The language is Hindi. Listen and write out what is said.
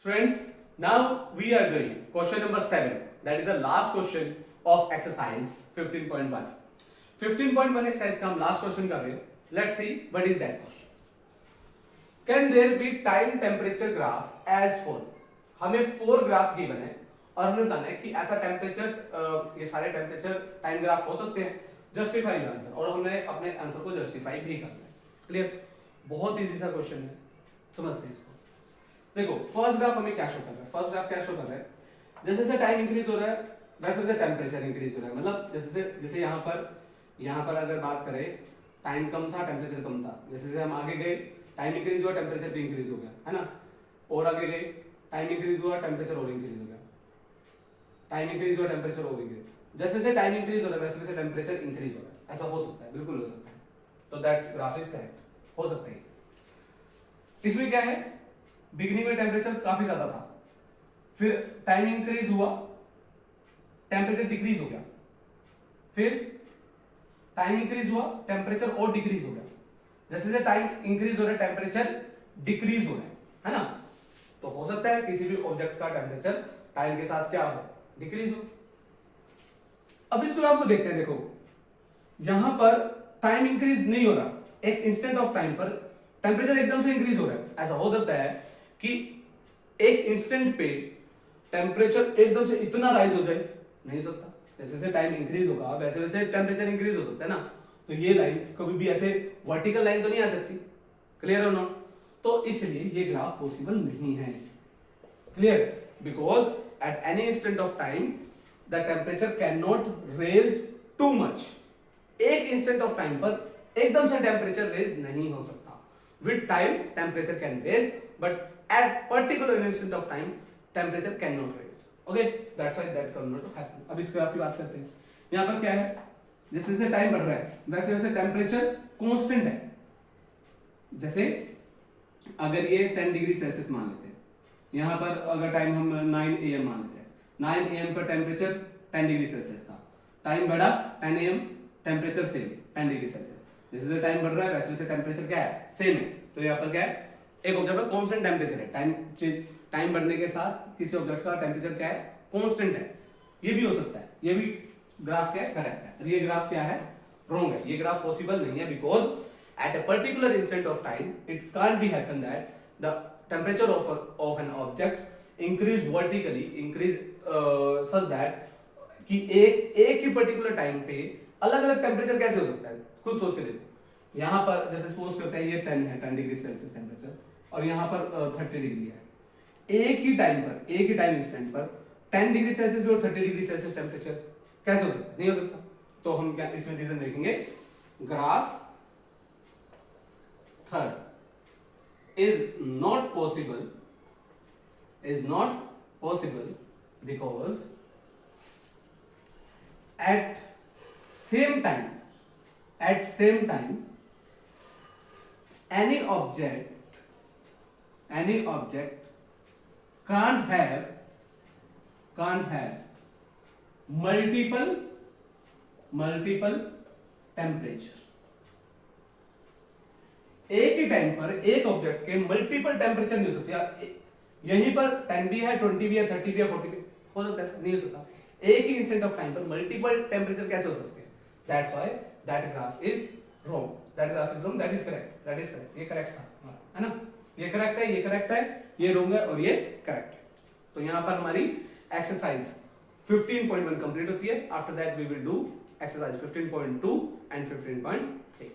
Friends, now we are doing question number 7. That is the last question of exercise 15.1. 15.1 exercise का हम last question कर रहे हैं. Let's see what is that question. Can there be time temperature graph as follows? हमें 4 ग्राफ्स गिवन है और हमें बताना है कि ऐसा टेम्परेचर ये सारे टेम्परेचर टाइम ग्राफ हो सकते हैं. जस्टिफाई आंसर और हमें अपने आंसर को जस्टिफाई भी करना है. क्लियर? बहुत इजी सा क्वेश्चन है, समझते हैं इसको. देखो फर्स्ट ग्राफ हमें क्या शो कर रहा है. फर्स्ट ग्राफ क्या शो कर रहा है, जैसे जैसे टाइम इंक्रीज हो रहा है वैसे वैसे टेम्परेचर इंक्रीज हो रहा है. मतलब जैसे यहाँ पर अगर बात करें टाइम कम था टेम्परेचर कम था, जैसे जैसे हम आगे गए टाइम इंक्रीज हुआ टेम्परेचर भी इंक्रीज हो गया, है ना. और आगे गए टाइम इंक्रीज हुआ टेम्परेचर और इंक्रीज हो गया, टाइम इंक्रीज हुआ टेम्परेचर और इंक्रीज. जैसे जैसे टाइम इंक्रीज हो रहा है वैसे वैसे टेम्परेचर इंक्रीज हो रहा है. ऐसा हो सकता है, बिल्कुल हो सकता है. तो दैट्स ग्राफ इज करेक्ट, हो सकता है. इसमें क्या है, बिगिनिंग में टेम्परेचर काफी ज्यादा था, फिर टाइम इंक्रीज हुआ टेम्परेचर डिक्रीज हो गया, फिर टाइम इंक्रीज हुआ टेम्परेचर और डिक्रीज हो गया. जैसे जैसे टाइम इंक्रीज हो रहा है टेम्परेचर डिक्रीज हो रहा है ना. तो हो सकता है किसी भी ऑब्जेक्ट का टेम्परेचर टाइम के साथ क्या हो, डिक्रीज हो. अब इस ग्राफ को देखते हैं. देखो यहां पर टाइम इंक्रीज नहीं हो रहा, एक इंस्टेंट ऑफ टाइम पर टेम्परेचर एकदम से इंक्रीज हो रहा है. ऐसा हो सकता है कि एक इंस्टेंट पे टेम्परेचर एकदम से इतना राइज हो जाए, नहीं हो सकता. जैसे जैसे टाइम इंक्रीज होगा वैसे वैसे टेम्परेचर इंक्रीज हो सकता है ना. तो ये लाइन कभी भी ऐसे वर्टिकल लाइन तो नहीं आ सकती. क्लियर और नॉट? तो इसलिए ये ग्राफ पॉसिबल नहीं है. Clear? Because at any instant of time the temperature can not raise too much. एक इंस्टेंट ऑफ टाइम पर एकदम से टेम्परेचर रेज नहीं हो सकता. With time, temperature can raise, but at particular instant of time, temperature cannot raise. Okay, that's why that cannot happen. अब इस ग्राफ की बात करते हैं. यहाँ पर क्या है, जैसे जैसे टाइम बढ़ रहा है वैसे वैसे टेम्परेचर कांस्टेंट है. जैसे अगर ये 10 डिग्री सेल्सियस मान लेते हैं, यहाँ पर अगर टाइम हम 9 AM मान लेते हैं, 9 AM पर टेम्परेचर 10 डिग्री सेल्सियस था, टाइम बढ़ा 10 AM temperature same 10 degree Celsius. जैसे जैसे टाइम बढ़ रहा है वैसे वैसे टेम्परेचर क्या है, सेम है. तो यहाँ पर क्या है, एक ऑब्जेक्ट का कांस्टेंट टेम्परेचर है. टाइम बढ़ने के साथ किसी ऑब्जेक्ट का टेम्परेचर क्या है, कांस्टेंट है. ये भी हो सकता है. ये भी ग्राफ क्या है, करेक्ट है. ये ग्राफ क्या है, रॉन्ग है. ये ग्राफ पॉसिबल नहीं है because at a particular instant of time it can't be happen that the temperature of an object increase vertically, increase such that कि एक ही पर्टिकुलर टाइम पे अलग अलग टेम्परेचर कैसे हो सकता है. खुद सोच के देखो. यहां पर जैसे सपोज करते हैं ये 10 है, 10 डिग्री सेल्सियस टेम्परेचर, और यहां पर 30 डिग्री है. एक ही टाइम पर, एक ही टाइम इंस्टेंट पर 10 डिग्री सेल्सियस और 30 डिग्री सेल्सियस टेम्परेचर कैसे हो सकता है, नहीं हो सकता. तो हम क्या इसमें रीजन देखेंगे, graph third is not possible because at same time any object can't have multiple temperature. एक ही टाइम पर एक ऑब्जेक्ट के मल्टीपल टेम्परेचर नहीं हो सकते. यहीं पर 10 भी है, 20 भी है, 30 भी है, 40 भी हो सकता है, नहीं हो सकता. एक ही इंस्टेंट ऑफ टाइम पर मल्टीपल टेम्परेचर कैसे हो सकते हैं. That's why that graph is wrong. That graph is wrong. That is correct. ये करेक्ट था, है ना. ये करेक्ट है, ये करेक्ट है, ये रॉन्ग है और ये करेक्ट है. तो यहां पर हमारी एक्सरसाइज 15.1 कंप्लीट होती है. After that we will do exercise 15.2 and 15.3.